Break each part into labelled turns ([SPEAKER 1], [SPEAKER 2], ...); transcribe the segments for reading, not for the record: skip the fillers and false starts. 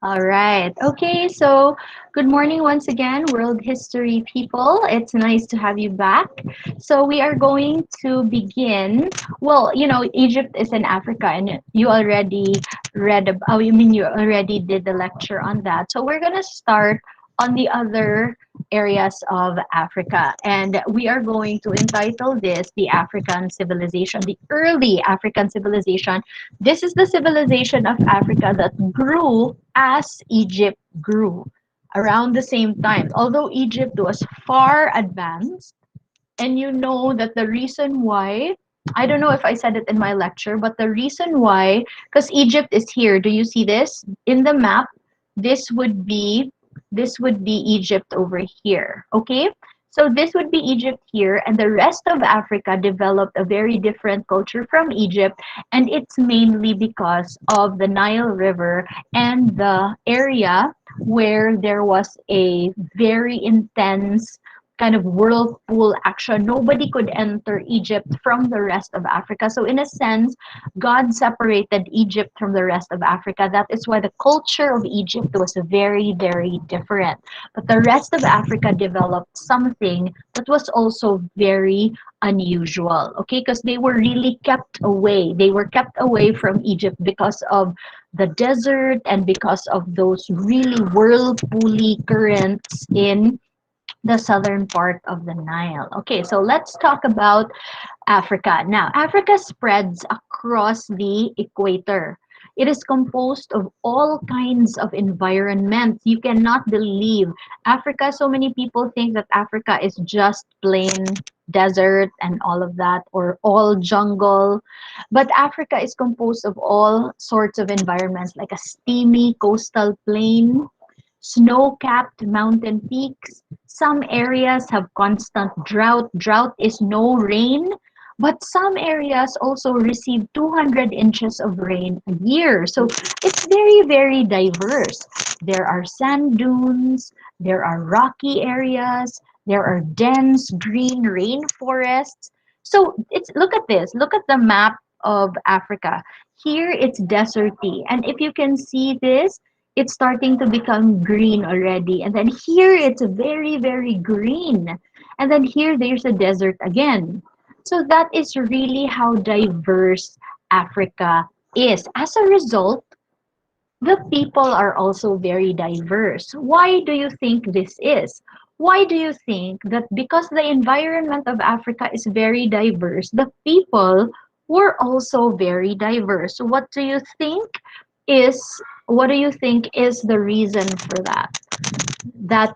[SPEAKER 1] All right. Okay, so good morning once again, world history people. It's nice to have you back. So we are going to begin. Well, Egypt is in Africa, and you already you already did the lecture on that. So we're going to start on the other areas of Africa. And we are going to entitle this the African civilization, the early African civilization. This is the civilization of Africa that grew as Egypt grew around the same time. Although Egypt was far advanced, and you know that the reason why, I don't know if I said it in my lecture, but the reason why, because Egypt is here. Do you see this? In the map, this would be this would be Egypt over here. Okay? So this would be Egypt here, and the rest of Africa developed a very different culture from Egypt, and it's mainly because of the Nile River and the area where there was a very intense kind of whirlpool action. Nobody could enter Egypt from the rest of Africa. So, in a sense, God separated Egypt from the rest of Africa. That is why the culture of Egypt was very, very different. But the rest of Africa developed something that was also very unusual, okay? Because they were really kept away. They were kept away from Egypt because of the desert and because of those really whirlpooly currents in the southern part of the Nile. Okay, so let's talk about Africa. Now, Africa spreads across the equator. It is composed of all kinds of environments. You cannot believe Africa. So many people think that Africa is just plain desert and all of that, or all jungle. But Africa is composed of all sorts of environments, like a steamy coastal plain, snow-capped mountain peaks. Some areas have constant drought. Drought is no rain, but some areas also receive 200 inches of rain a year. So it's very, very diverse. There are sand dunes, there are rocky areas, there are dense green rainforests. So it's look at this. Look at the map of Africa. Here it's deserty. And if you can see this, it's starting to become green already. And then here it's very, very green. And then here there's a desert again. So that is really how diverse Africa is. As a result, the people are also very diverse. Why do you think this is? Why do you think that because the environment of Africa is very diverse, the people were also very diverse? Is what do you think is the reason for that? That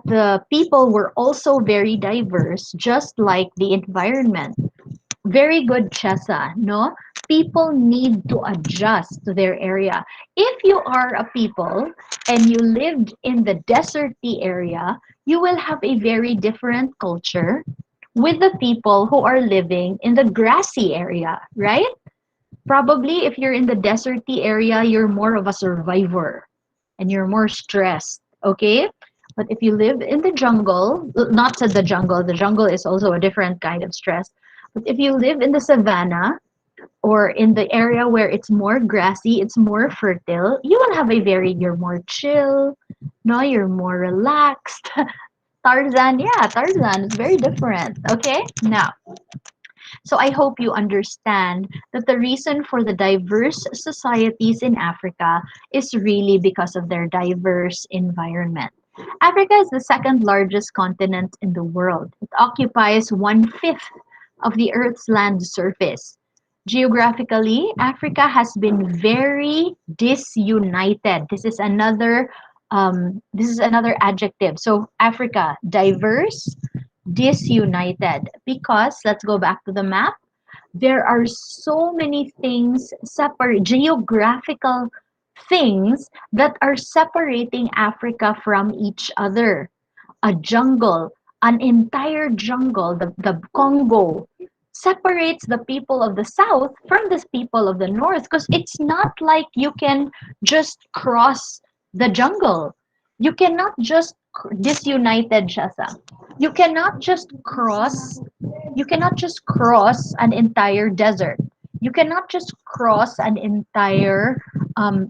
[SPEAKER 1] the people were also very diverse, just like the environment. Very good, Chessa, no? People need to adjust to their area. If you are a people and you lived in the deserty area, you will have a very different culture with the people who are living in the grassy area, right? Probably if you're in the deserty area, you're more of a survivor and you're more stressed, okay? But if you live in the jungle, not to the jungle is also a different kind of stress. But if you live in the savannah or in the area where it's more grassy, it's more fertile, you will have you're more chill, no, you're more relaxed. Tarzan, yeah, Tarzan is very different, okay? Now, so I hope you understand that the reason for the diverse societies in Africa is really because of their diverse environment. Africa is the second largest continent in the world. It occupies one-fifth of the Earth's land surface. Geographically, Africa has been very disunited. This is another adjective. So Africa, diverse, disunited, because let's go back to the map. There are so many things separate geographical things that are separating Africa from each other. A jungle, an entire jungle, the Congo, separates the people of the south from the people of the north, because it's not like you can just cross the jungle. You cannot just disunited, Shasa. You cannot just cross an entire desert. You cannot just cross an entire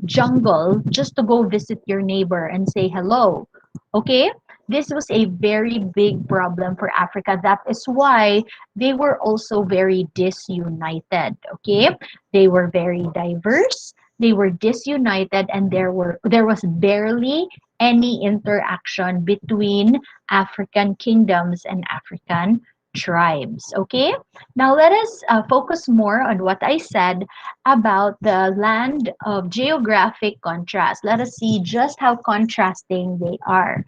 [SPEAKER 1] jungle just to go visit your neighbor and say hello. Okay? This was a very big problem for Africa. That is why they were also very disunited. Okay? They were very diverse. They were disunited, and there was barely any interaction between African kingdoms and African tribes. Okay? Now let us focus more on what I said about the land of geographic contrast. Let us see just how contrasting they are.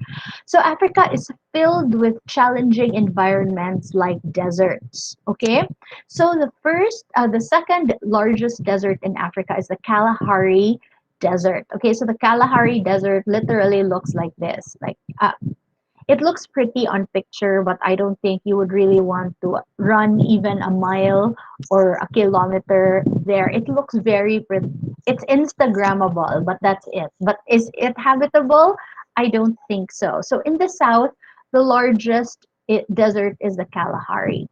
[SPEAKER 1] So Africa is filled with challenging environments like deserts. Okay, so the second largest desert in Africa is the Kalahari Desert. Okay, so the Kalahari Desert literally looks like this, like it looks pretty on picture, but I don't think you would really want to run even a mile or a kilometer there. It looks very pretty. It's Instagrammable, but that's it. But is it habitable? I don't think so. So in the south, the largest desert is the Kalahari.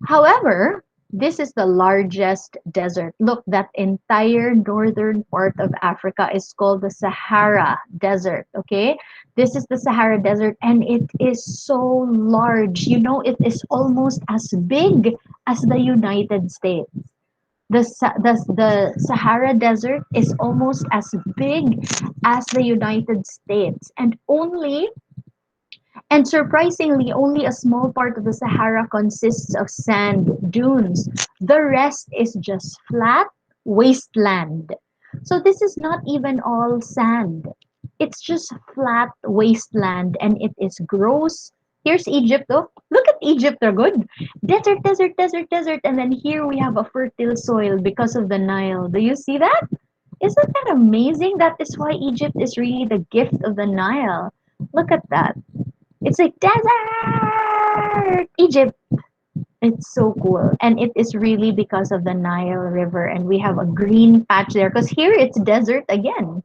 [SPEAKER 1] However, this is the largest desert. Look, that entire northern part of Africa is called the Sahara Desert, okay? This is the Sahara Desert and it is so large. You know, it is almost as big as the United States. The Sahara Desert is almost as big as the United States, and surprisingly, only a small part of the Sahara consists of sand dunes. The rest is just flat wasteland. So this is not even all sand. It's just flat wasteland and it is gross. Here's Egypt. Oh, look at Egypt. They're good. Desert, desert, desert, desert. And then here we have a fertile soil because of the Nile. Do you see that? Isn't that amazing? That is why Egypt is really the gift of the Nile. Look at that. It's like desert Egypt. It's so cool. And it is really because of the Nile River. And we have a green patch there because here it's desert again.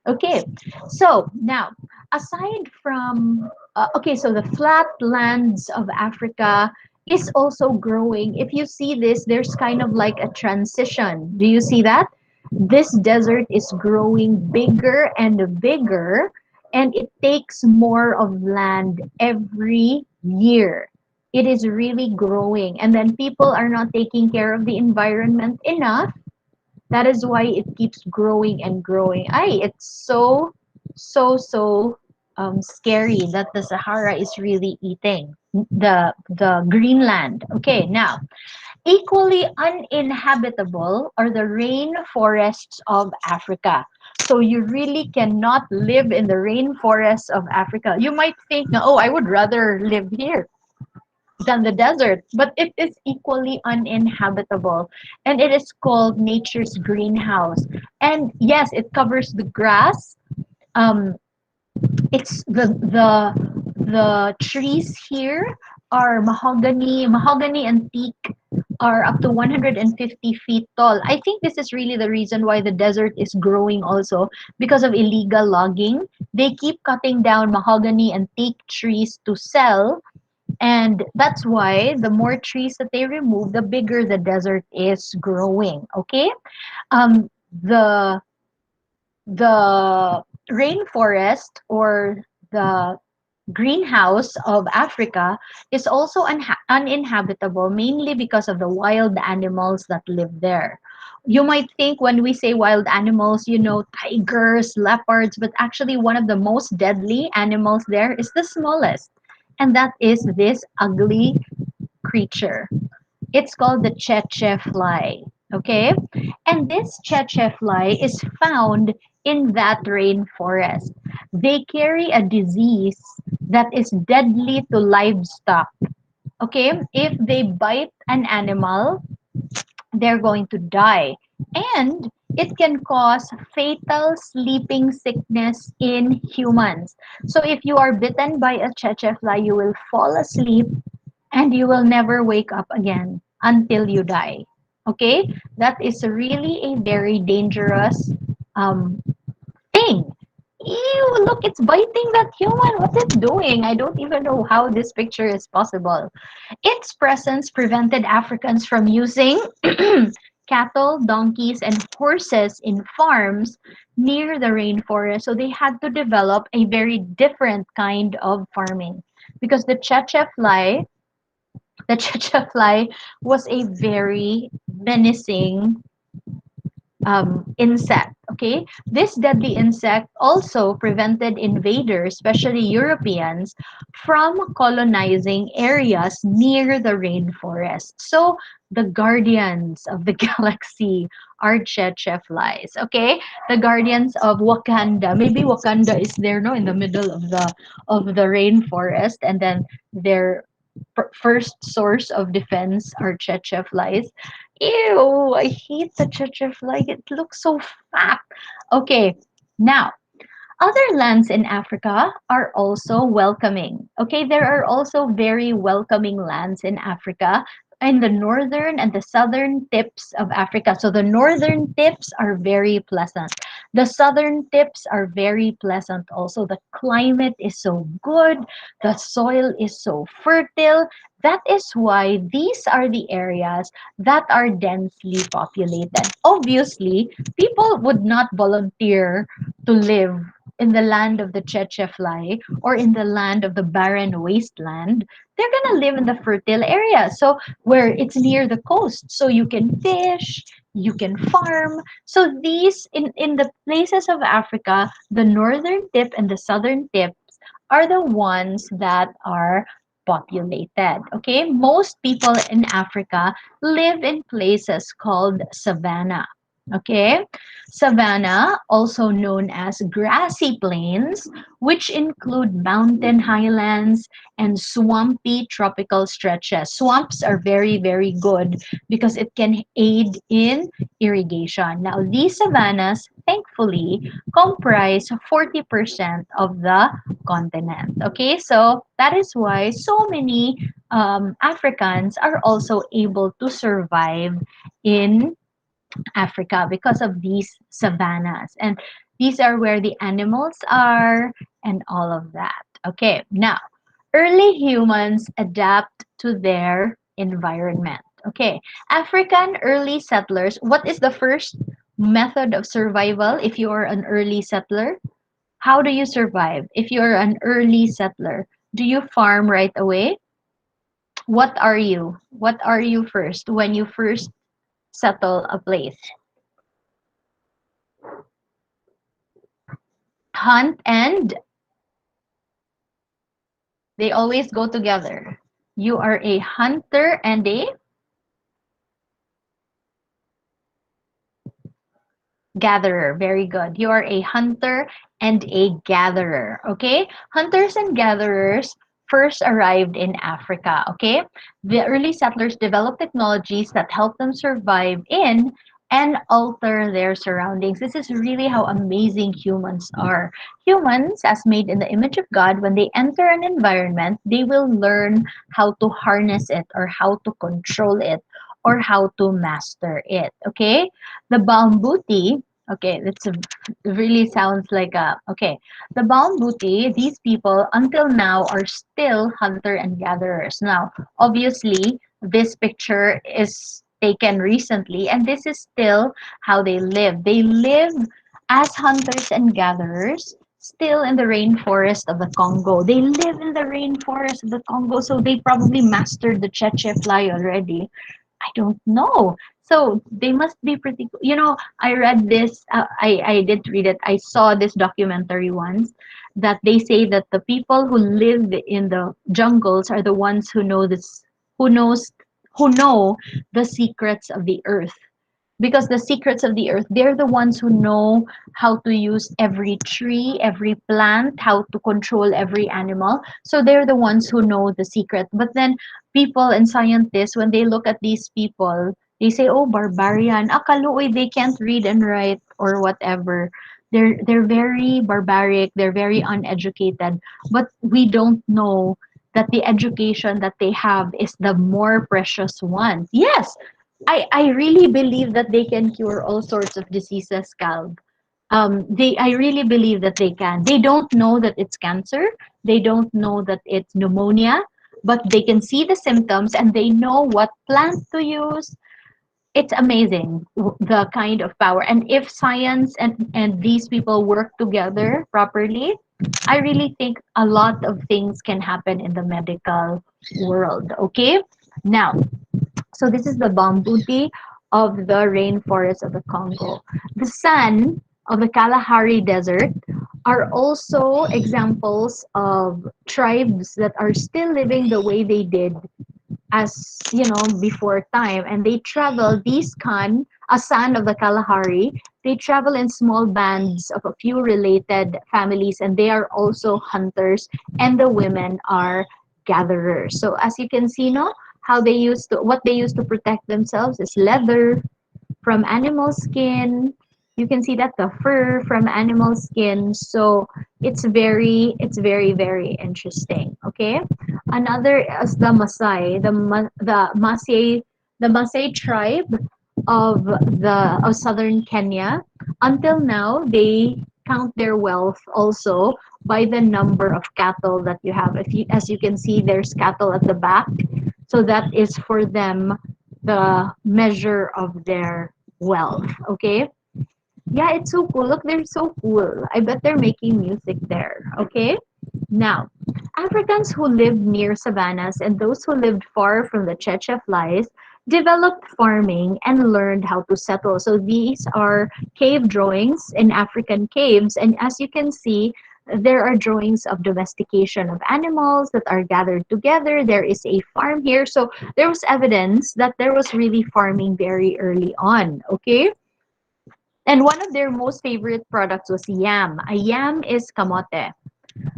[SPEAKER 1] Okay, so now, aside from, okay, so the flat lands of Africa is also growing. If you see this, there's kind of like a transition. Do you see that? This desert is growing bigger and bigger, and it takes more of land every year. It is really growing, and then people are not taking care of the environment enough. That is why it keeps growing and growing. It's so scary that the Sahara is really eating the Greenland. Okay, now equally uninhabitable are the rainforests of Africa. So you really cannot live in the rainforests of Africa. You might think, oh, I would rather live here than the desert, but it is equally uninhabitable and it is called nature's greenhouse. And yes, it covers the grass. Um, it's the trees here are mahogany and teak are up to 150 feet tall. I think this is really the reason why the desert is growing also because of illegal logging. They keep cutting down mahogany and teak trees to sell, and that's why the more trees that they remove, the bigger the desert is growing. Okay, um, the the rainforest or the greenhouse of Africa is also uninhabitable, mainly because of the wild animals that live there. You might think when we say wild animals, you know, tigers, leopards, but actually one of the most deadly animals there is the smallest, and that is this ugly creature. It's called the cheche fly. Okay? And this cheche fly is found in that rainforest. They carry a disease that is deadly to livestock. Okay? If they bite an animal, they're going to die. And it can cause fatal sleeping sickness in humans. So if you are bitten by a cheche fly, you will fall asleep and you will never wake up again until you die. Okay? That is really a very dangerous um, thing. Ew, look, it's biting that human. What's it doing? I don't even know how this picture is possible. Its presence prevented Africans from using cattle, donkeys, and horses in farms near the rainforest. So they had to develop a very different kind of farming because the cheche fly was a very menacing insect. Okay, this deadly insect also prevented invaders, especially Europeans, from colonizing areas near the rainforest. So the guardians of the galaxy are cheche flies. Okay, the guardians of Wakanda. Maybe Wakanda is there, no, in the middle of the rainforest, and then their first source of defense are cheche flies. Ew, I hate the fly. It looks so fat. Okay, now other lands in Africa are also welcoming. Okay, there are also very welcoming lands in Africa in the northern and the southern tips of Africa. So the northern tips are very pleasant. The southern tips are very pleasant also. The climate is so good, the soil is so fertile. That is why these are the areas that are densely populated. Obviously, people would not volunteer to live in the land of the Cheche fly or in the land of the barren wasteland. They're gonna live in the fertile area. So where it's near the coast. So you can fish, you can farm. So these in the places of Africa, the northern tip and the southern tips are the ones that are populated. Okay, most people in Africa live in places called savanna. Okay, savanna, also known as grassy plains, which include mountain highlands and swampy tropical stretches. Swamps are very, very good because it can aid in irrigation. Now, these savannas, thankfully, comprise 40% of the continent. Okay, so that is why so many Africans are also able to survive in Africa because of these savannas. And these are where the animals are and all of that. Okay, now, early humans adapt to their environment. Okay, African early settlers, what is the first method of survival if you are an early settler? How do you survive if you're an early settler? Do you farm right away? What are you? What are you first when you first settle a place? Hunt and they always go together. You are a hunter and a gatherer. Very good. You are a hunter and a gatherer. Okay? Hunters and gatherers first arrived in Africa. Okay? The early settlers developed technologies that help them survive in and alter their surroundings. This is really how amazing humans are. Humans, as made in the image of God, when they enter an environment, they will learn how to harness it or how to control it or how to master it. Okay? The Bambuti, okay, that's a, really sounds like a, okay. The Bambuti, these people until now are still hunter and gatherers. Now, obviously, this picture is taken recently, and this is still how they live. They live as hunters and gatherers still in the rainforest of the Congo. They live in the rainforest of the Congo, so they probably mastered the Cheche fly already. I don't know. So they must be pretty. I read this. I did read it. I saw this documentary once that they say that the people who live in the jungles are the ones who know this, who knows, who know the secrets of the earth, because the secrets of the earth, they're the ones who know how to use every tree, every plant, how to control every animal. So they're the ones who know the secret. But then people and scientists, when they look at these people, they say, oh, barbarian, akaluoy, they can't read and write or whatever. They're very barbaric, they're very uneducated, but we don't know that the education that they have is the more precious one. Yes, I really believe that they can cure all sorts of diseases, Calb. They I really believe that they can. They don't know that it's cancer. They don't know that it's pneumonia, but they can see the symptoms and they know what plant to use. It's amazing the kind of power. And if science and these people work together properly, I really think a lot of things can happen in the medical world. Okay, now, so this is the bamboo tea of the rainforest of the Congo. The sun of the Kalahari Desert are also examples of tribes that are still living the way they did as before time, and they travel these Khan, a son of the Kalahari. They travel in small bands of a few related families, and they are also hunters, and the women are gatherers. So as you can see, no, how they used to what they used to protect themselves is leather from animal skin. You can see that the fur from animal skin. So it's very, very interesting. Okay. Another is the Maasai, the Maasai tribe of southern Kenya. Until now, they count their wealth also by the number of cattle that you have. If you, as you can see, there's cattle at the back, so that is for them the measure of their wealth. Okay. Yeah, it's so cool. Look, they're so cool. I bet they're making music there. Okay. Now, Africans who lived near savannas and those who lived far from the cheche flies developed farming and learned how to settle. So these are cave drawings in African caves. And as you can see, there are drawings of domestication of animals that are gathered together. There is a farm here. So there was evidence that there was really farming very early on. Okay. And one of their most favorite products was yam. A yam is kamote.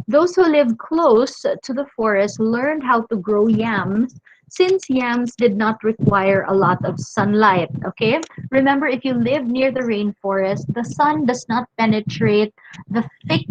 [SPEAKER 1] Those who lived close to the forest learned how to grow yams since yams did not require a lot of sunlight. Okay? Remember, if you live near the rainforest, the sun does not penetrate the thick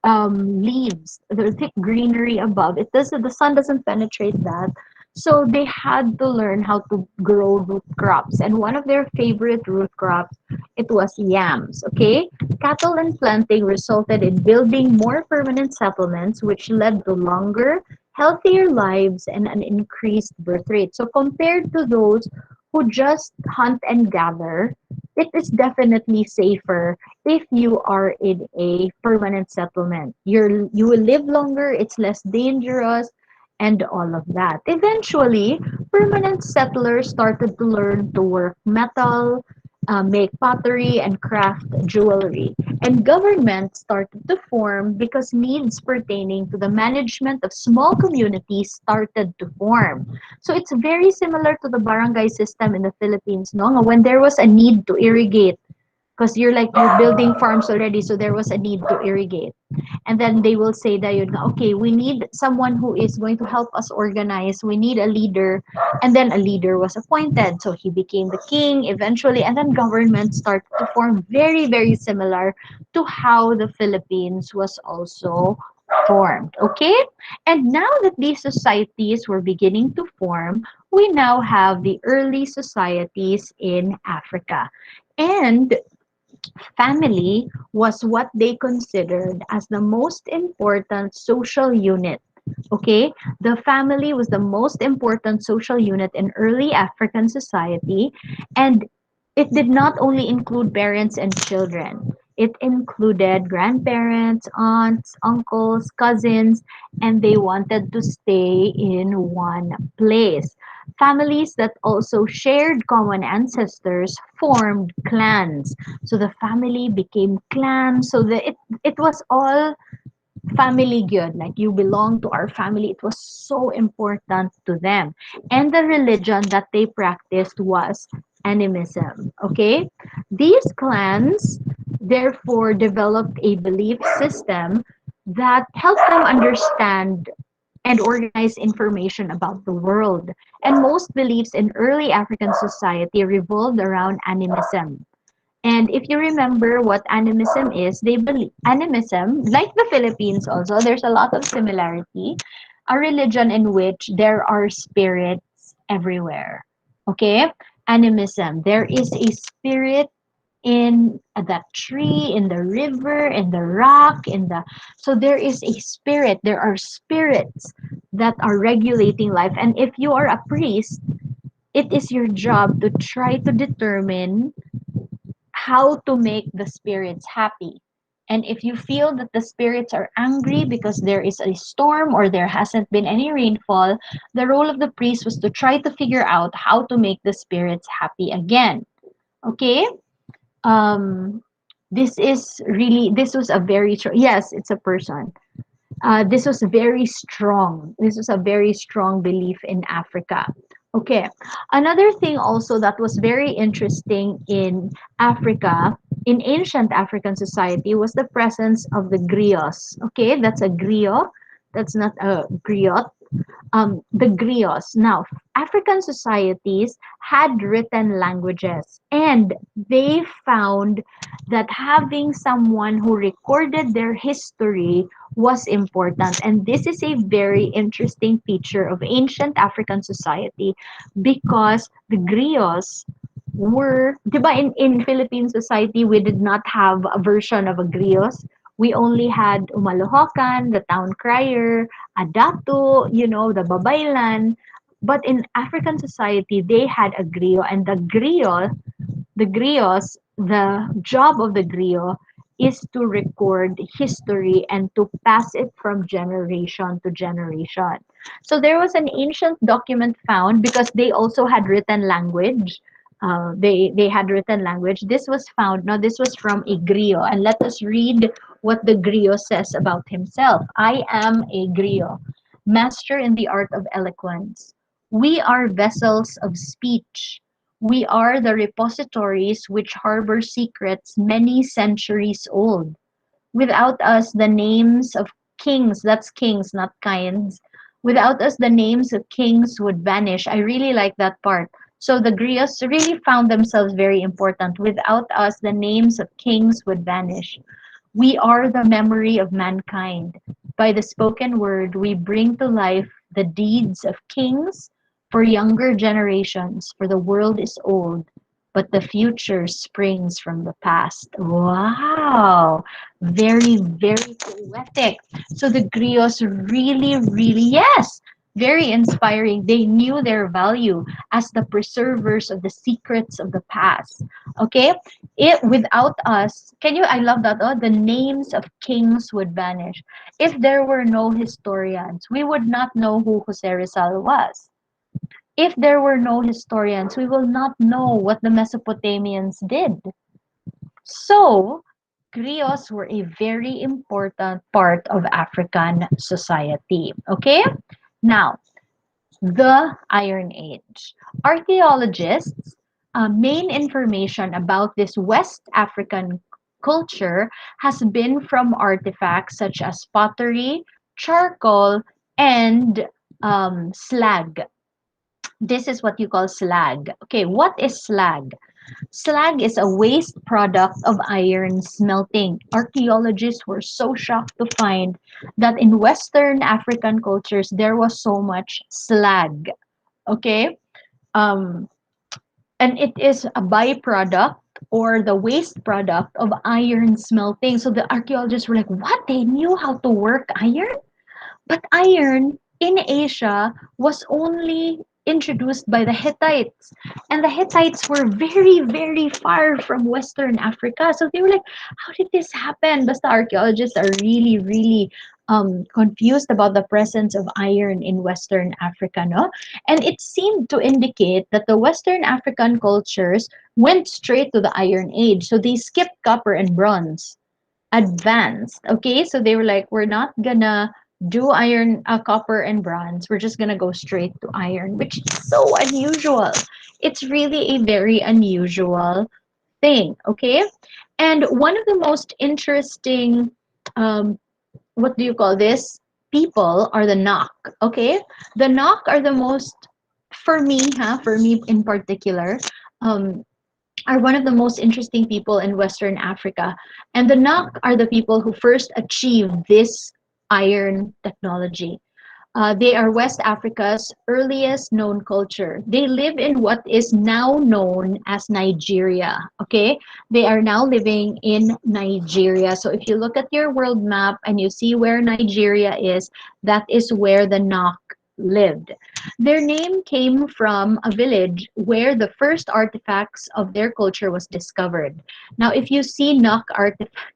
[SPEAKER 1] leaves, the thick greenery above. It does the sun doesn't penetrate that. So they had to learn how to grow root crops. And one of their favorite root crops, it was yams. Okay? Cattle and planting resulted in building more permanent settlements, which led to longer, healthier lives and an increased birth rate. So compared to those who just hunt and gather, it is definitely safer if you are in a permanent settlement. You will live longer, it's less dangerous, and all of that. Eventually, permanent settlers started to learn to work metal, make pottery, and craft jewelry. And governments started to form because needs pertaining to the management of small communities started to form. So it's very similar to the barangay system in the Philippines, no? When there was a need to irrigate, because you're building farms already, so there was a need to irrigate, and then they will say that okay, we need someone who is going to help us organize, we need a leader, and then a leader was appointed, so he became the king eventually, and then government started to form, very, very similar to how the Philippines was also formed. Okay, and now that these societies were beginning to form, we now have the early societies in Africa. And family was what they considered as the most important social unit. Okay, the family was the most important social unit in early African society, and it did not only include parents and children. It included grandparents, aunts, uncles, cousins, and they wanted to stay in one place. Families that also shared common ancestors formed clans. So the family became clans. So it was all family good, like you belong to our family. It was so important to them. And the religion that they practiced was animism. Okay, these clans therefore developed a belief system that helped them understand and organize information about the world. And most beliefs in early African society revolved around animism. And if you remember what animism is, they believe animism, like the Philippines also, there's a lot of similarity. A religion in which there are spirits everywhere. Okay? Animism. There is a spirit in that tree, in the river, in the rock, in the so there is a spirit. There are spirits that are regulating life. And if you are a priest, it is your job to try to determine how to make the spirits happy. And if you feel that the spirits are angry because there is a storm or there hasn't been any rainfall, the role of the priest was to try to figure out how to make the spirits happy again. Okay? Um, this was a very, yes, it's a person. This was very strong. This was a very strong belief in Africa. Okay. Another thing also that was very interesting in Africa, in ancient African society, was the presence of the griots. Okay, that's a griot. That's not a griot. The griots. Now, African societies had written languages, and they found that having someone who recorded their history was important. And this is a very interesting feature of ancient African society because the griots were, diba in Philippine society, we did not have a version of a griot. We only had Umalohokan, the town crier, Adato, the Babaylan. But in African society, they had a griot, and the job of the griot is to record history and to pass it from generation to generation. So there was an ancient document found because they also had written language. They had written language. This was found. Now this was from a griot, and let us read what the griot says about himself. I am a griot, master in the art of eloquence. We are vessels of speech. We are the repositories which harbor secrets many centuries old. Without us, the names of kings, that's kings, not kinds. Without us, the names of kings would vanish. I really like that part. So the griots really found themselves very important. Without us, the names of kings would vanish. We are the memory of mankind. By the spoken word, we bring to life the deeds of kings for younger generations, for the world is old, but the future springs from the past. Wow! Very, very poetic. So the griots really, really, yes, very inspiring. They knew their value as the preservers of the secrets of the past. Okay? It without us, can you I love that, oh, the names of kings would vanish. If there were no historians, we would not know who Jose Rizal was. If there were no historians, we will not know what the Mesopotamians did. So, griots were a very important part of African society. Okay? Now, the Iron Age. Archaeologists' main information about this West African culture has been from artifacts such as pottery, charcoal, and slag. This is what you call slag. Okay, what is slag? Slag is a waste product of iron smelting. Archaeologists were so shocked to find that in Western African cultures there was so much slag. Okay? Um, and it is a byproduct or the waste product of iron smelting. So the archaeologists were like, what? They knew how to work iron? But iron in Asia was only introduced by the Hittites. And the Hittites were very, very far from Western Africa. So they were like, how did this happen? But the archaeologists are really, really confused about the presence of iron in Western Africa. No? And it seemed to indicate that the Western African cultures went straight to the Iron Age. So they skipped copper and bronze advanced. Okay, so they were like, we're not gonna do iron, copper, and bronze. We're just gonna go straight to iron, which is so unusual. It's really a very unusual thing. Okay, and one of the most interesting, um, what do you call this? People are the Nok. Okay, the Nok are the most, for me, for me in particular. Um, are one of the most interesting people in Western Africa. And the Nok are the people who first achieved this iron technology. They are West Africa's earliest known culture. They live in what is now known as Nigeria. Okay, they are now living in Nigeria. So if you look at your world map and you see where Nigeria is, that is where the Nok lived. Their name came from a village where the first artifacts of their culture was discovered. Now, if you see Nok artifacts,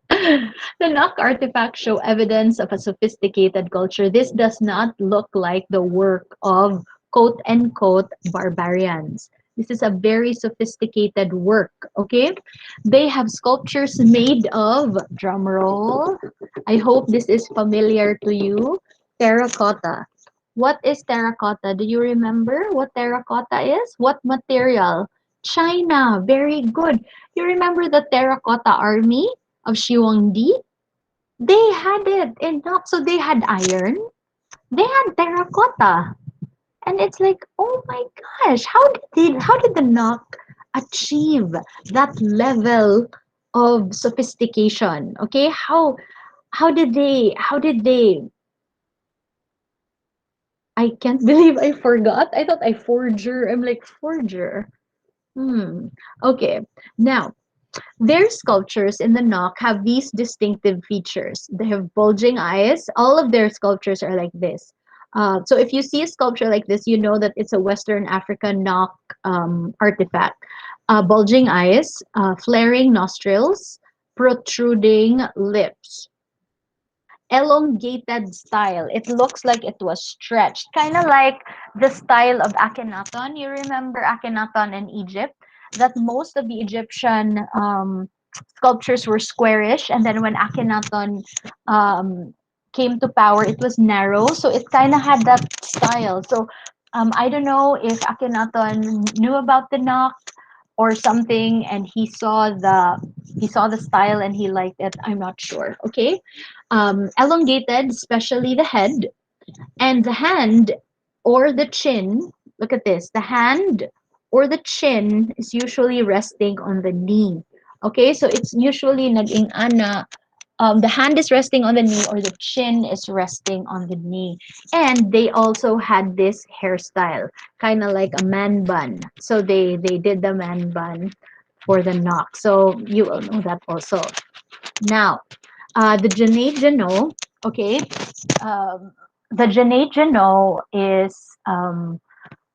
[SPEAKER 1] the Nok artifacts show evidence of a sophisticated culture. This does not look like the work of quote unquote barbarians. This is a very sophisticated work, okay? They have sculptures made of, drum roll, I hope this is familiar to you, terracotta. What is terracotta? Do you remember what terracotta is? What material? China. Very good. You remember the terracotta army of Xiongdi? They had it in Nok. So they had iron, they had terracotta. And it's like, oh my gosh, how did the Nok achieve that level of sophistication? Okay, how did they I can't believe I forgot. I thought I forger. I'm like forger. Hmm. Okay. Now, their sculptures in the Nok have these distinctive features. They have bulging eyes. All of their sculptures are like this. So if you see a sculpture like this, you know that it's a Western African Nok artifact. Bulging eyes, flaring nostrils, protruding lips, elongated style. It looks like it was stretched, kind of like the style of Akhenaton. You remember Akhenaton in Egypt? That most of the Egyptian sculptures were squarish, and then when Akhenaton um, came to power, it was narrow, so it kind of had that style. So I don't know if Akhenaton knew about the Nok or something, and he saw the style and he liked it. I'm not sure. Okay, elongated, especially the head and the hand or the chin. Look at this. The hand or the chin is usually resting on the knee. Okay, so it's usually naging ana. The hand is resting on the knee or the chin is resting on the knee. And they also had this hairstyle, kind of like a man bun. So they did the man bun for the knock. So you will know that also. Now, the Janae Jano, okay, um, the Janae Jano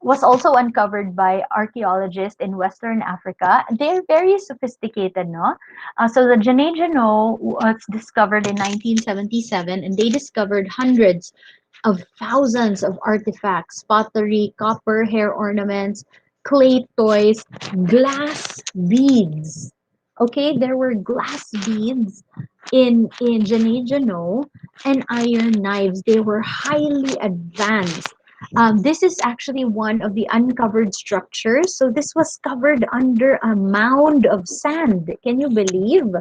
[SPEAKER 1] was also uncovered by archaeologists in Western Africa. They're very sophisticated, no? So the Janae Jano was discovered in 1977, and they discovered hundreds of thousands of artifacts, pottery, copper hair ornaments, clay toys, glass beads. Okay, there were glass beads in Janejano and iron knives. They were highly advanced. This is actually one of the uncovered structures. So this was covered under a mound of sand. Can you believe?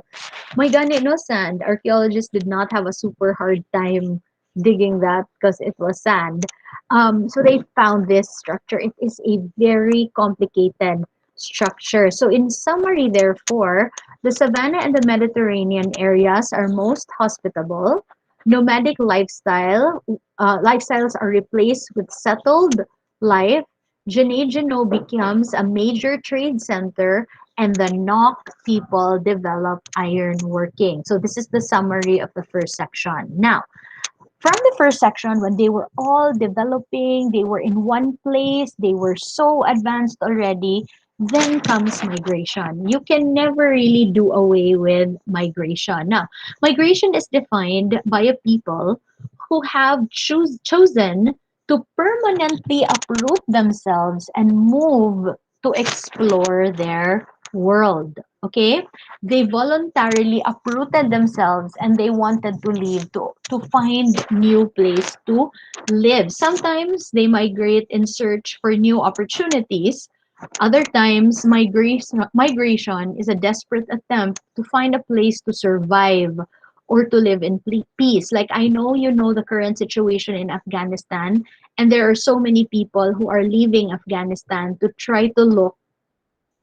[SPEAKER 1] My gani no sand. Archaeologists did not have a super hard time digging that because it was sand. So they found this structure. It is a very complicated structure. So in summary, therefore, the savanna and the Mediterranean areas are most hospitable. Nomadic lifestyles are replaced with settled life. Janejano becomes a major trade center, and the Nok people develop iron working. So this is the summary of the first section. Now, from the first section, when they were all developing, they were in one place, they were so advanced already, then comes migration. You can never really do away with migration. Now, migration is defined by a people who have chosen to permanently uproot themselves and move to explore their world. Okay? They voluntarily uprooted themselves and they wanted to leave to find new place to live. Sometimes they migrate in search for new opportunities. Other times, migration is a desperate attempt to find a place to survive or to live in peace. Like I know you know the current situation in Afghanistan, and there are so many people who are leaving Afghanistan to try to look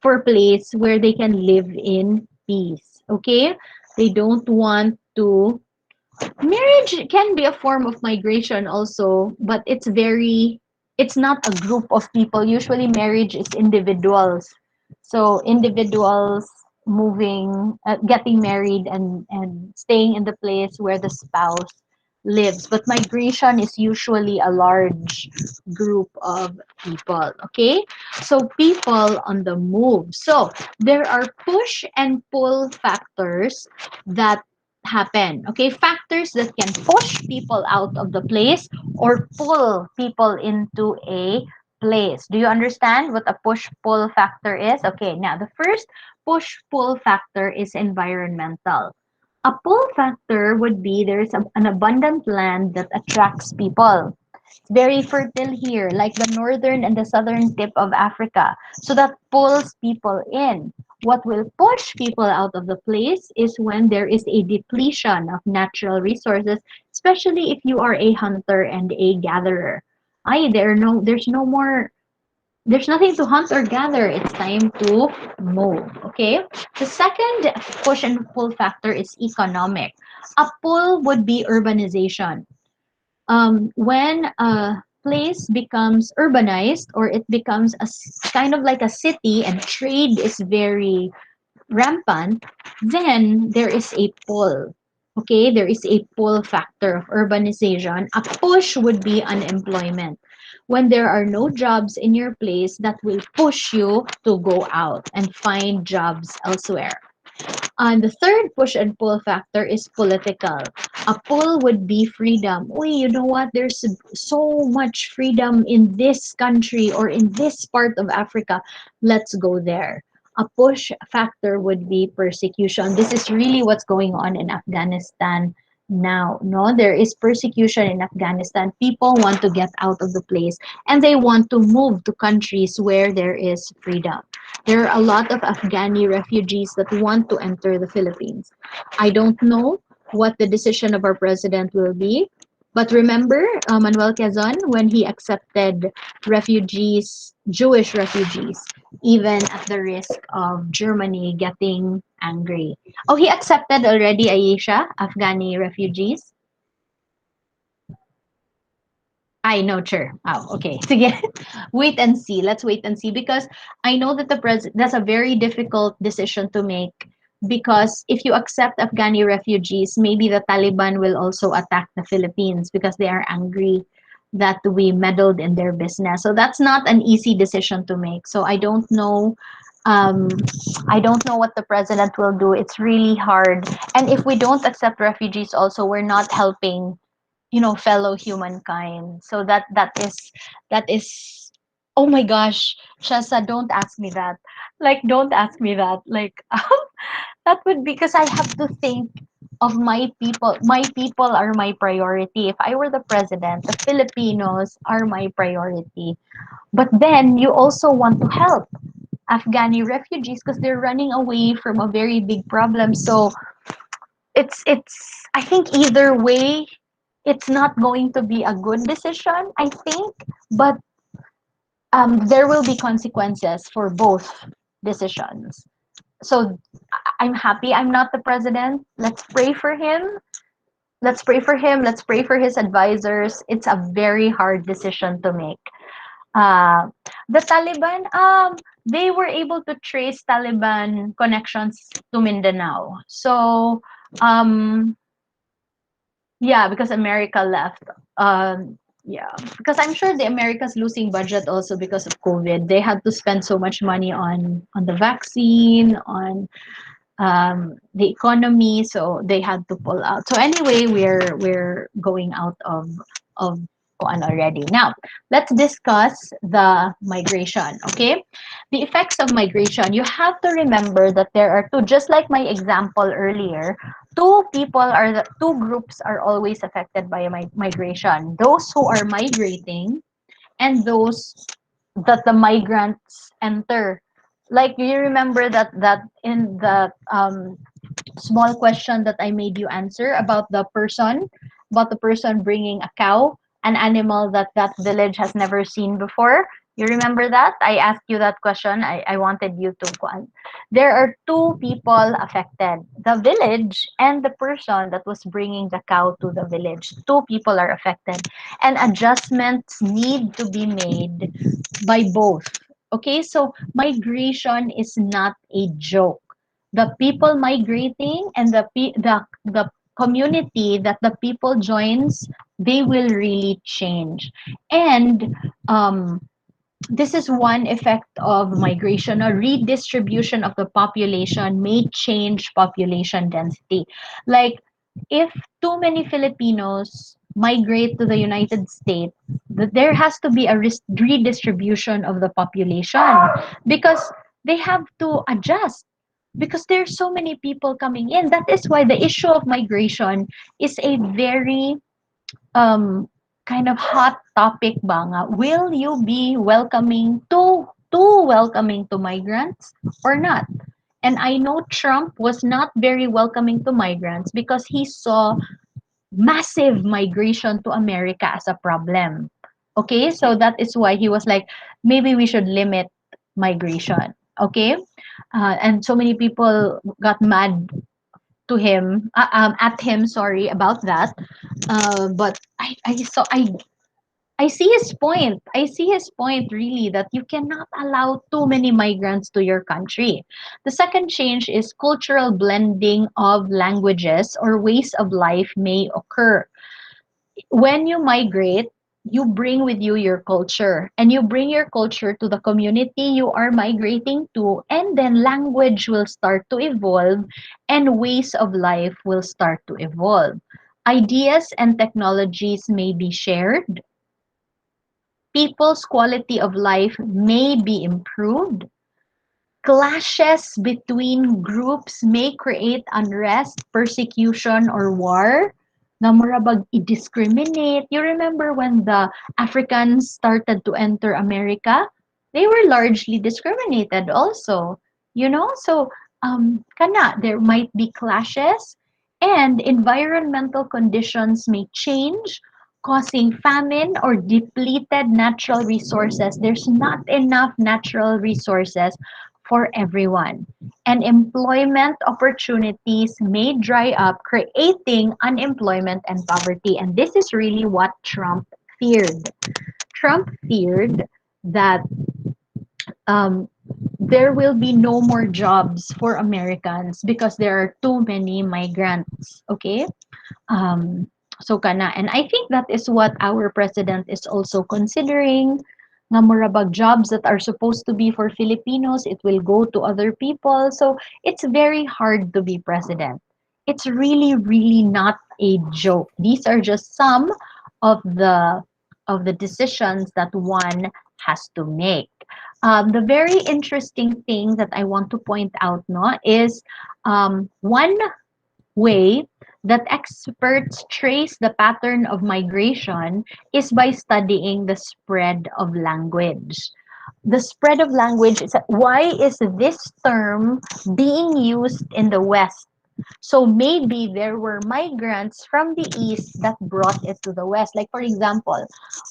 [SPEAKER 1] for a place where they can live in peace. Okay? They don't want to Marriage can be a form of migration also, but it's not a group of people. Usually marriage is individuals. So individuals moving, getting married and staying in the place where the spouse lives. But migration is usually a large group of people, okay? So people on the move. So there are push and pull factors that happen. Okay, factors that can push people out of the place or pull people into a place. Do you understand what a push pull factor is? Okay, now the first push pull factor is environmental. A pull factor would be there's an abundant land that attracts people. It's very fertile here, like the northern and the southern tip of Africa. So that pulls people in. What will push people out of the place is when there is a depletion of natural resources, especially if you are a hunter and a gatherer. There's no more, there's nothing to hunt or gather. It's time to move. Okay. The second push and pull factor is economic. A pull would be urbanization. When a place becomes urbanized or it becomes kind of like a city and trade is very rampant, then there is a pull. Okay, there is a pull factor of urbanization. A push would be unemployment. When there are no jobs in your place, that will push you to go out and find jobs elsewhere. And the third push and pull factor is political. A pull would be freedom. Oh, you know what? There's so much freedom in this country or in this part of Africa. Let's go there. A push factor would be persecution. This is really what's going on in Afghanistan now. No, there is persecution in Afghanistan. People want to get out of the place and they want to move to countries where there is freedom. There are a lot of Afghani refugees that want to enter the Philippines. I don't know what the decision of our president will be, but remember Manuel Quezon when he accepted refugees, Jewish refugees, even at the risk of Germany getting angry. Oh, he accepted already, Ayesha, Afghani refugees? I know, sure. Oh, okay. Sige. Wait and see. Let's wait and see because I know that that's a very difficult decision to make because if you accept Afghani refugees, maybe the Taliban will also attack the Philippines because they are angry that we meddled in their business. So that's not an easy decision to make. So um I don't know what the president will do. It's really hard. And if we don't accept refugees also, we're not helping fellow humankind. So that is oh my gosh, Shasa, don't ask me that. Like, don't ask me that. Like, that would, because I have to think of my people. My people are my priority. If I were the president, the Filipinos are my priority. But then you also want to help Afghani refugees because they're running away from a very big problem. So it's I think either way it's not going to be a good decision, I think, but there will be consequences for both decisions. So I'm happy I'm not the president. Let's pray for him. Let's pray for him. Let's pray for his advisors. It's a very hard decision to make. Uh, the Taliban, they were able to trace Taliban connections to Mindanao. So, um, yeah, because America left. Yeah, because I'm sure the America's losing budget also because of COVID. They had to spend so much money on the vaccine, on the economy, so they had to pull out. So anyway, we're going out of Kuan already. Now, let's discuss the migration, okay? The effects of migration. You have to remember that there are two, just like my example earlier, two groups are always affected by migration. Those who are migrating and those that the migrants enter. Like, you remember that in the small question that I made you answer about the person bringing a cow, an animal that that village has never seen before. You remember that? I asked you that question. I wanted you to go on. There are two people affected, the village and the person that was bringing the cow to the village. Two people are affected. And adjustments need to be made by both. Okay, so migration is not a joke. The people migrating and the community that the people joins, they will really change. And this is one effect of migration. A redistribution of the population may change population density. Like, if too many Filipinos migrate to the United States, there has to be a redistribution of the population because they have to adjust because there's so many people coming in. That is why the issue of migration is a very um kind of hot topic ba nga. Will you be welcoming too welcoming to migrants or not? And I know Trump was not very welcoming to migrants because he saw massive migration to America as a problem. Okay, so that is why he was like, maybe we should limit migration. Okay, and so many people got mad to him, at him, sorry, about that. But I see his point. I see his point really that you cannot allow too many migrants to your country. The second change is cultural blending of languages or ways of life may occur. When you migrate, you bring with you your culture and you bring your culture to the community you are migrating to, and then language will start to evolve and ways of life will start to evolve. Ideas and technologies may be shared, people's quality of life may be improved. Clashes between groups may create unrest, persecution, or war. Na murabag i-discriminate. You remember when the Africans started to enter America? They were largely discriminated also. You know? So, kana, there might be clashes and environmental conditions may change, causing famine or depleted natural resources. There's not enough natural resources for everyone. And employment opportunities may dry up, creating unemployment and poverty. And this is really what Trump feared. Trump feared that um, there will be no more jobs for Americans because there are too many migrants. Okay? Um, so kana. And I think that is what our president is also considering. Nga murabag jobs that are supposed to be for Filipinos, it will go to other people. So it's very hard to be president. It's really, really not a joke. These are just some of the decisions that one has to make. The very interesting thing that I want to point out no, is one way that experts trace the pattern of migration is by studying the spread of language. The spread of language is why is this term being used in the West? So maybe there were migrants from the East that brought it to the West. Like, for example,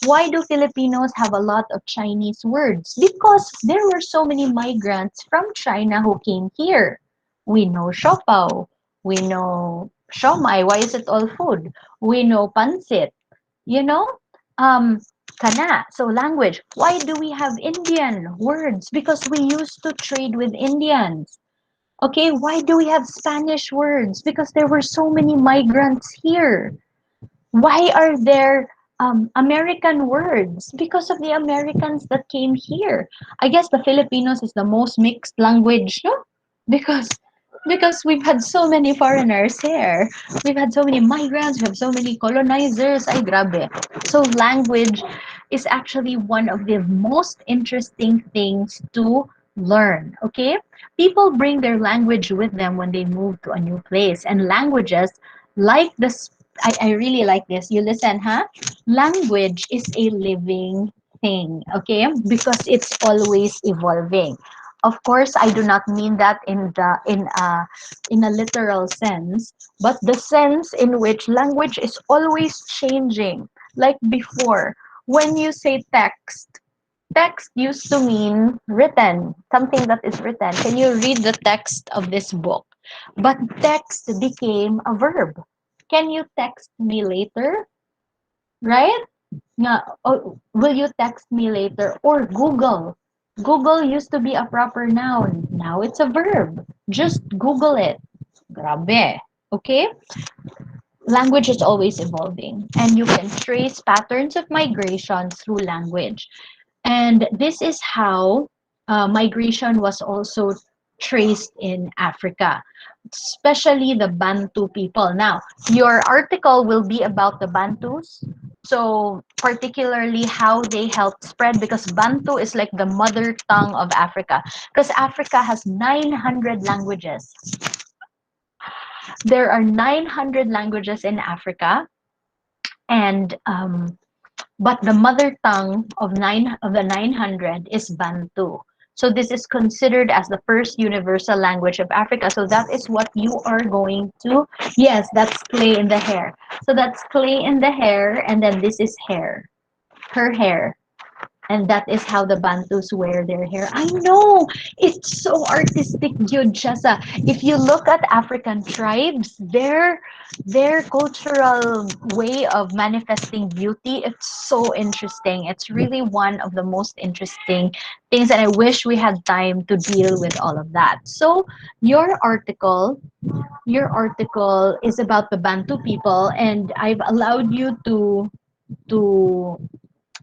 [SPEAKER 1] why do Filipinos have a lot of Chinese words? Because there were so many migrants from China who came here. We know shopao. We know shomai. Why is it all food? We know pansit. You know? Um, kana. So language. Why do we have Indian words? Because we used to trade with Indians. Okay, why do we have Spanish words? Because there were so many migrants here. Why are there American words? Because of the Americans that came here. I guess the Filipinos is the most mixed language, no? Because because we've had so many foreigners here. We've had so many migrants, we have so many colonizers. Ay, grabe. So language is actually one of the most interesting things to learn, okay? People bring their language with them when they move to a new place. And languages, like this, I really like this. You listen, huh? Language is a living thing, okay? Because it's always evolving. Of course, I do not mean that in a literal sense, but the sense in which language is always changing. Like before, when you say text, Text used to mean written, something that is written. Can you read the text of this book? But text became a verb. Can you text me later? Right? Nga, oh, will you text me later? Or Google. Google used to be a proper noun. Now it's a verb. Just Google it. Grabe. Okay? Language is always evolving, and you can trace patterns of migration through language. And this is how migration was also traced in Africa, especially the Bantu people. Now, your article will be about the Bantus. So, particularly how they helped spread, because Bantu is like the mother tongue of Africa. Because Africa has 900 languages. There are 900 languages in Africa, and but the mother tongue of the 900 is Bantu. So this is considered as the first universal language of Africa. So that is what you are going to, yes, that's clay in the hair. So that's clay in the hair, and then this is hair, her hair. And that is how the Bantus wear their hair. I know it's so artistic, Yun Chasa. If you look at African tribes, their cultural way of manifesting beauty, it's so interesting. It's really one of the most interesting things, and I wish we had time to deal with all of that. So your article is about the Bantu people, and I've allowed you to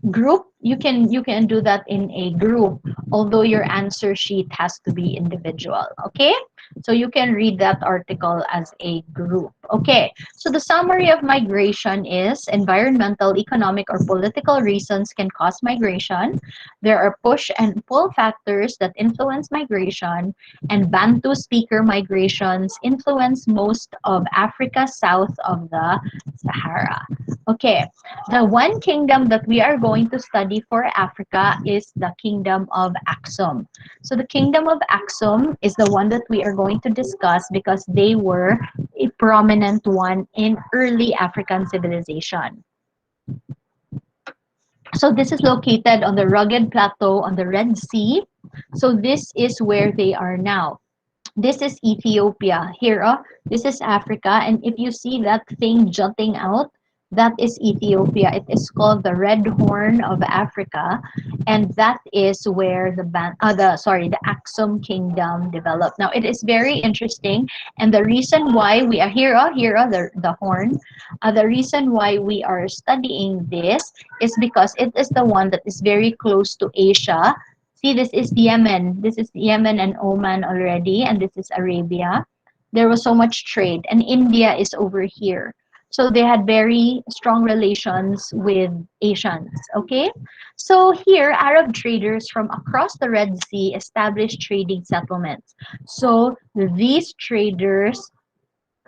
[SPEAKER 1] group. You can do that in a group, although your answer sheet has to be individual. Okay, so you can read that article as a group. Okay, so the summary of migration is: environmental, economic, or political reasons can cause migration. There are push and pull factors that influence migration, and Bantu speaker migrations influence most of Africa south of the Sahara. Okay, the one kingdom that we are going to study for Africa is the kingdom of Axum. So the kingdom of Axum is the one that we are going to discuss because they were a prominent one in early African civilization. So this is located on the rugged plateau on the Red Sea. So this is where they are now. This is Ethiopia. Here, this is Africa. And if you see that thing jutting out, that is Ethiopia. It is called the Red Horn of Africa, and that is where the Axum Kingdom developed. Now, it is very interesting, and the reason why we are here, the horn, the reason why we are studying this is because it is the one that is very close to Asia. See, this is Yemen. This is Yemen and Oman already, and this is Arabia. There was so much trade, and India is over here. So they had very strong relations with Asians. Okay, so here Arab traders from across the Red Sea established trading settlements. So these traders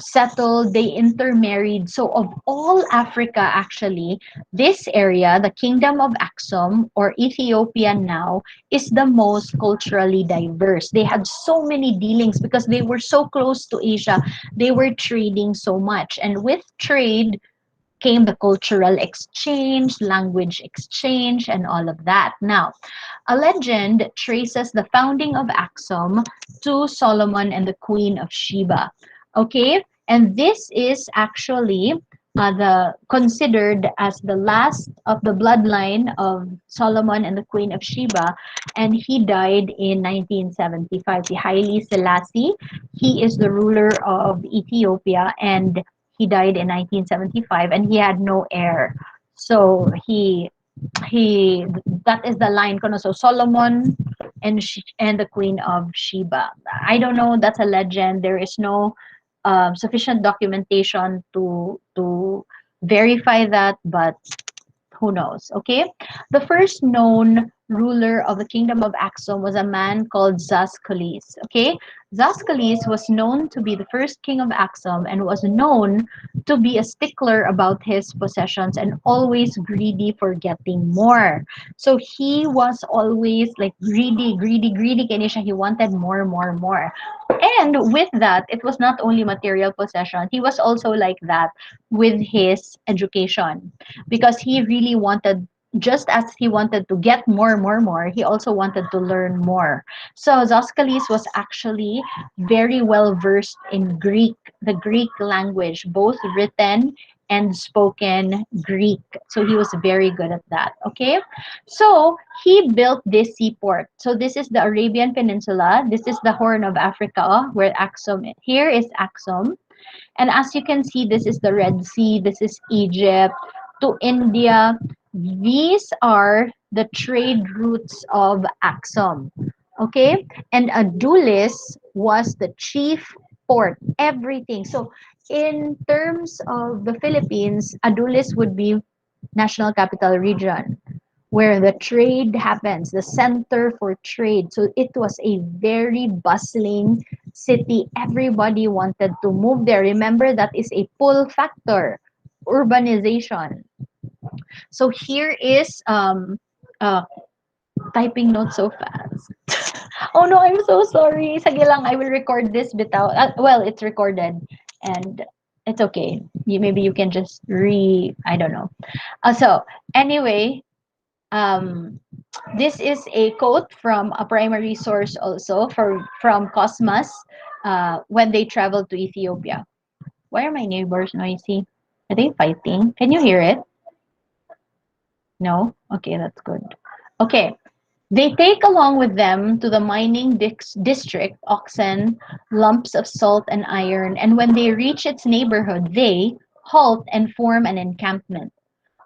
[SPEAKER 1] settled, they intermarried. So of all Africa, actually, this area, the Kingdom of Axum or Ethiopia now, is the most culturally diverse. They had so many dealings because they were so close to Asia. They were trading so much. And with trade came the cultural exchange, language exchange, and all of that. Now, a legend traces the founding of Axum to Solomon and the Queen of Sheba. Okay, and this is actually the considered as the last of the bloodline of Solomon and the Queen of Sheba, and he died in 1975. The Haile Selassie, he is the ruler of Ethiopia, and he died in 1975, and he had no heir. So he that is the line kono. So Solomon and the Queen of Sheba. I don't know, that's a legend. There is no sufficient documentation to verify that, but who knows? Okay, the first known ruler of the kingdom of Axum was a man called Zascalis. Okay, Zascalis was known to be the first king of Axum and was known to be a stickler about his possessions and always greedy for getting more. So he was always like greedy, greedy, greedy. Kanisha, he wanted more, more, more. And with that, it was not only material possession. He was also like that with his education because he really wanted just as he wanted to get more, he also wanted to learn more. So Zoskalis was actually very well versed in Greek, the Greek language, both written and spoken Greek. So he was very good at that. Okay. So he built this seaport. So this is the Arabian Peninsula. This is the Horn of Africa where Axum, here is Axum. And as you can see, this is the Red Sea, this is Egypt to India. These are the trade routes of Axum. Okay? And Adulis was the chief port, everything. So, in terms of the Philippines, Adulis would be National Capital Region where the trade happens, the center for trade. So it was a very bustling city. Everybody wanted to move there. Remember, that is a pull factor, urbanization. So here is uh, typing notes so fast. Oh no, I'm so sorry. Sige lang, I will record this bitaw. Well, it's recorded and it's okay. Maybe you can just I don't know. So anyway, um, this is a quote from a primary source also from Cosmas when they traveled to Ethiopia. Why are my neighbors noisy? Are they fighting? Can you hear it? No? Okay, that's good. Okay. They take along with them to the mining district oxen, lumps of salt and iron, and when they reach its neighborhood, they halt and form an encampment.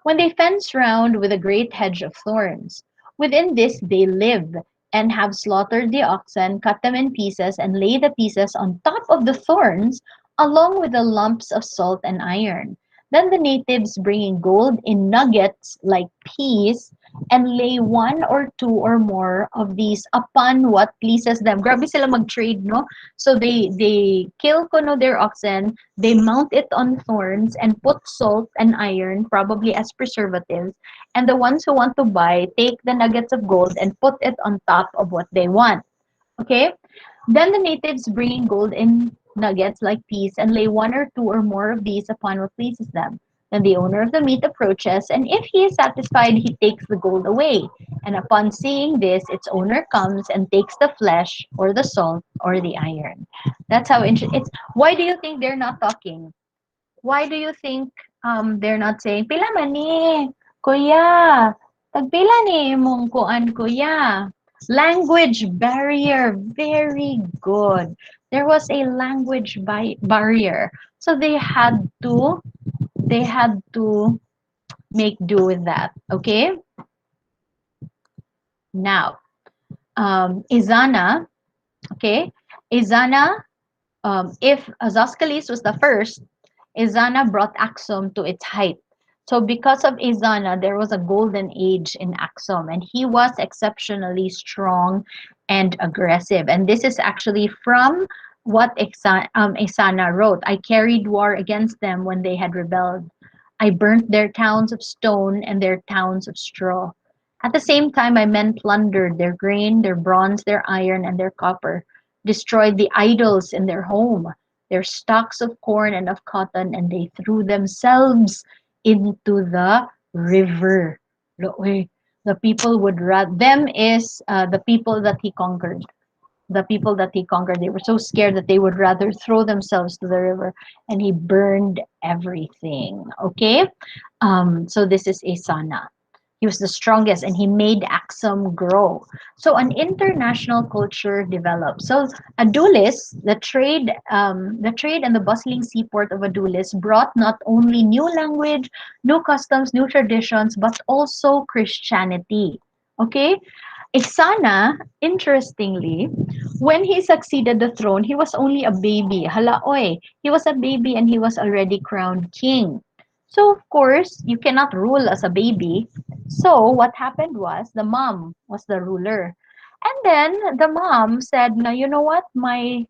[SPEAKER 1] When they fence round with a great hedge of thorns. Within this they live, and have slaughtered the oxen, cut them in pieces, and lay the pieces on top of the thorns, along with the lumps of salt and iron. Then the natives bringing gold in nuggets like peas, and lay one or two or more of these upon what pleases them. Grabe sila mag-trade, no? So they kill kuno their oxen, they mount it on thorns and put salt and iron, probably as preservatives. And the ones who want to buy take the nuggets of gold and put it on top of what they want. Okay? Then the natives bring gold in nuggets like peas and lay one or two or more of these upon what pleases them. Then the owner of the meat approaches, and if he is satisfied, he takes the gold away. And upon seeing this, its owner comes and takes the flesh or the salt or the iron. That's how it's. Why do you think they're not talking? Why do you think they're not saying, "Pila man ni, kuya, tagpila ni mong kuan kuya." Language barrier, very good. There was a language barrier. So they had to make do with that. Okay? Now, Izana, okay? Izana, if Zoskalis was the first, Izana brought Axum to its height. So because of Izana, there was a golden age in Axum, and he was exceptionally strong and aggressive. And this is actually from what Isana wrote. I carried war against them when they had rebelled. I burnt their towns of stone and their towns of straw. At the same time, my men plundered their grain, their bronze, their iron, and their copper, destroyed the idols in their home, their stocks of corn and of cotton, and they threw themselves into the river. Loe, the people would rather, them is the people that he conquered. The people that he conquered, they were so scared that they would rather throw themselves to the river, and he burned everything. Okay? So this is Asana. He was the strongest and he made Axum grow. So an international culture developed. So Adulis, the trade and the bustling seaport of Adulis brought not only new language, new customs, new traditions, but also Christianity. Okay? Isana, interestingly, when he succeeded the throne, he was only a baby. Halaoy, he was a baby and he was already crowned king. So of course, you cannot rule as a baby. So what happened was the mom was the ruler. And then the mom said, "Now you know what? My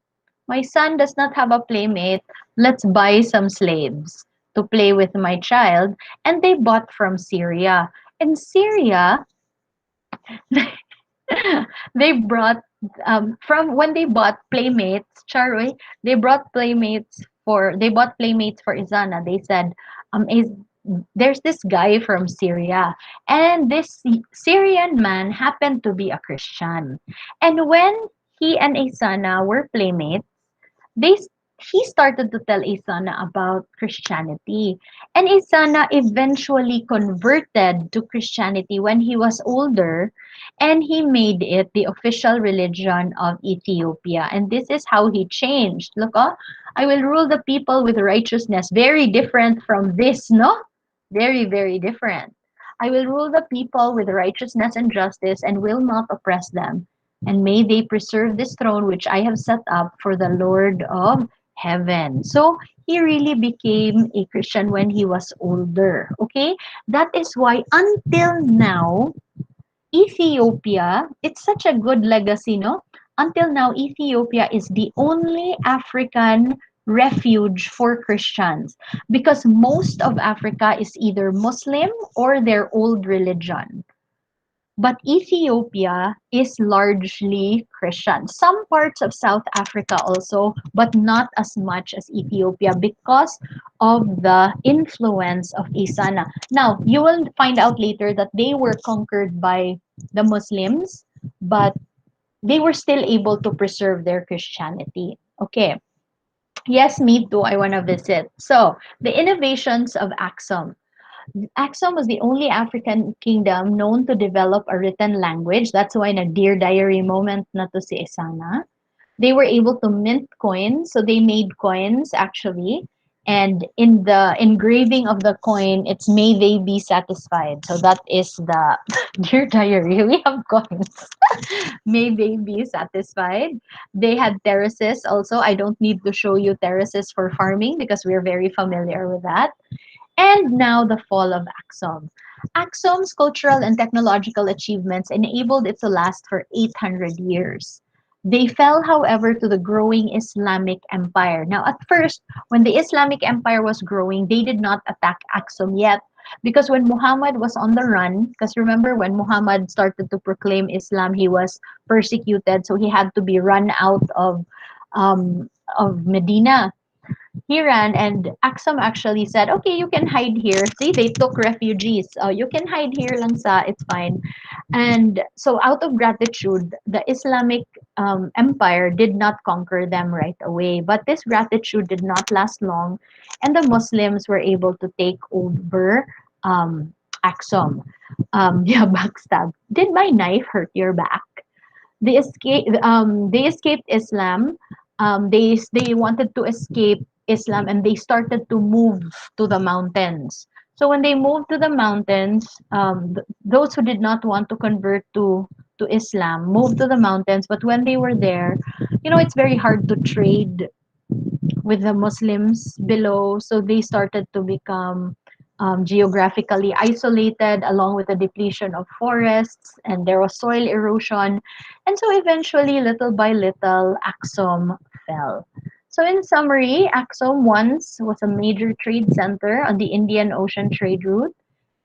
[SPEAKER 1] son does not have a playmate. Let's buy some slaves to play with my child." And they bought from Syria. In Syria, they brought from when they bought playmates, Charoy, they bought playmates for Izana. They said, there's this guy from Syria, and this Syrian man happened to be a Christian. And when he and Asana were playmates, they he started to tell Isana about Christianity. And Isana eventually converted to Christianity when he was older, and he made it the official religion of Ethiopia. And this is how he changed. Look, oh, I will rule the people with righteousness. Very different from this, no? Very, very different. I will rule the people with righteousness and justice and will not oppress them, and may they preserve this throne which I have set up for the Lord of heaven. So he really became a Christian when he was older. Okay? That is why until now, Ethiopia, it's such a good legacy, no? Until now, Ethiopia is the only African refuge for Christians because most of Africa is either Muslim or their old religion. But Ethiopia is largely Christian. Some parts of South Africa also, but not as much as Ethiopia because of the influence of Isana. Now, you will find out later that they were conquered by the Muslims, but they were still able to preserve their Christianity. Okay. Yes, me too. I want to visit. So, the innovations of Axum. Axum was the only African kingdom known to develop a written language. That's why na Dear Diary moment na to si Isana. They were able to mint coins, so they made coins actually. And in the engraving of the coin, it's may they be satisfied. So that is the Dear Diary. We have coins. May they be satisfied. They had terraces also. I don't need to show you terraces for farming because we're very familiar with that. And now the fall of Axum. Axum's cultural and technological achievements enabled it to last for 800 years. They fell, however, to the growing Islamic Empire. Now, at first, when the Islamic Empire was growing, they did not attack Axum yet. Because when Muhammad was on the run, because remember when Muhammad started to proclaim Islam, he was persecuted, so he had to be run out of Medina. He ran, and Axum actually said, okay, you can hide here. See, they took refugees. You can hide here lang sa, it's fine. And so out of gratitude, the Islamic empire did not conquer them right away. But this gratitude did not last long, and the Muslims were able to take over Axum. Yeah, backstab. Did my knife hurt your back? They escaped Islam. They wanted to escape Islam, and they started to move to the mountains. So when they moved to the mountains, those who did not want to convert to Islam moved to the mountains. But when they were there, it's very hard to trade with the Muslims below. So they started to become geographically isolated, along with the depletion of forests, and there was soil erosion. And so eventually, little by little, Axum fell. So, in summary, Axum once was a major trade center on the Indian Ocean trade route.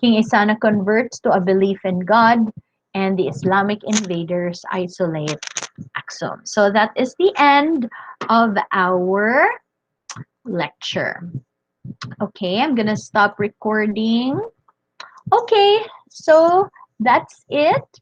[SPEAKER 1] King Isana converts to a belief in God, and the Islamic invaders isolate Axum. So, that is the end of our lecture. Okay, I'm gonna stop recording. Okay, so that's it.